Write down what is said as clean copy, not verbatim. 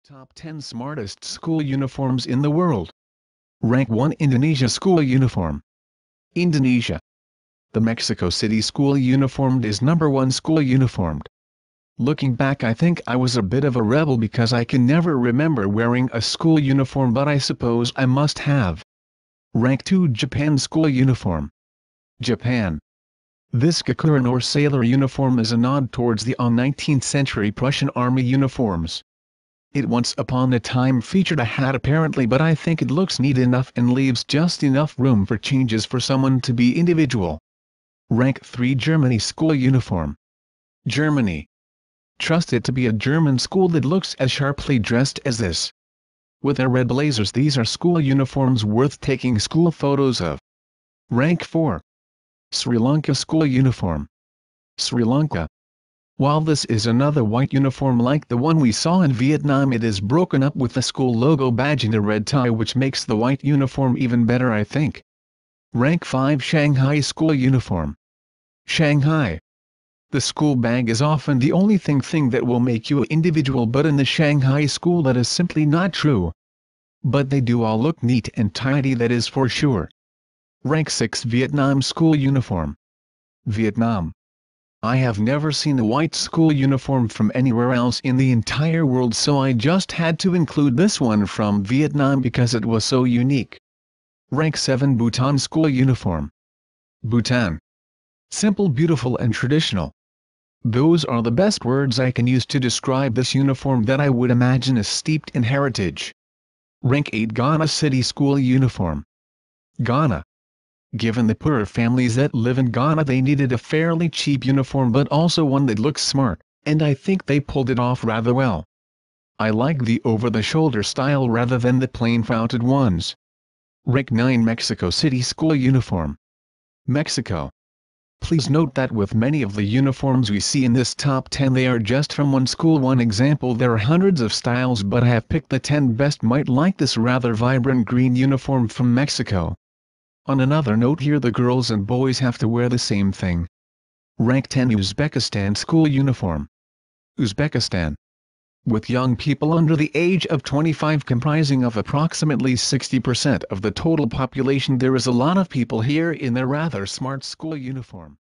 Top 10 Smartest School Uniforms in the World. Rank 1 Indonesia School Uniform. Indonesia. The Mexico City school uniform is number 1 school uniform. Looking back, I think I was a bit of a rebel because I can never remember wearing a school uniform, but I suppose I must have. Rank 2 Japan School Uniform. Japan. This Gakurin or sailor uniform is a nod towards the 19th century Prussian army uniforms. It once upon a time featured a hat apparently, but I think it looks neat enough and leaves just enough room for changes for someone to be individual. Rank 3 Germany School Uniform. Germany. Trust it to be a German school that looks as sharply dressed as this. With their red blazers, these are school uniforms worth taking school photos of. Rank 4. Sri Lanka School Uniform. Sri Lanka. While this is another white uniform like the one we saw in Vietnam, it is broken up with the school logo badge and a red tie, which makes the white uniform even better, I think. Rank 5 Shanghai School Uniform. Shanghai. The school bag is often the only thing that will make you an individual, but in the Shanghai school that is simply not true. But they do all look neat and tidy, that is for sure. Rank 6 Vietnam School Uniform. Vietnam. I have never seen a white school uniform from anywhere else in the entire world, so I just had to include this one from Vietnam because it was so unique. Rank 7 Bhutan School Uniform. Bhutan. Simple, beautiful and traditional. Those are the best words I can use to describe this uniform that I would imagine is steeped in heritage. Rank 8 Ghana City School Uniform. Ghana. Given the poor families that live in Ghana, they needed a fairly cheap uniform but also one that looks smart, and I think they pulled it off rather well. I like the over-the-shoulder style rather than the plain flouted ones. Rank 9 Mexico City School Uniform. Mexico. Please note that with many of the uniforms we see in this top 10, they are just from one school. One example, there are hundreds of styles, but I have picked the 10 best. Might like this rather vibrant green uniform from Mexico. On another note here, the girls and boys have to wear the same thing. Rank 10 Uzbekistan School Uniform. Uzbekistan. With young people under the age of 25 comprising of approximately 60% of the total population, there is a lot of people here in their rather smart school uniform.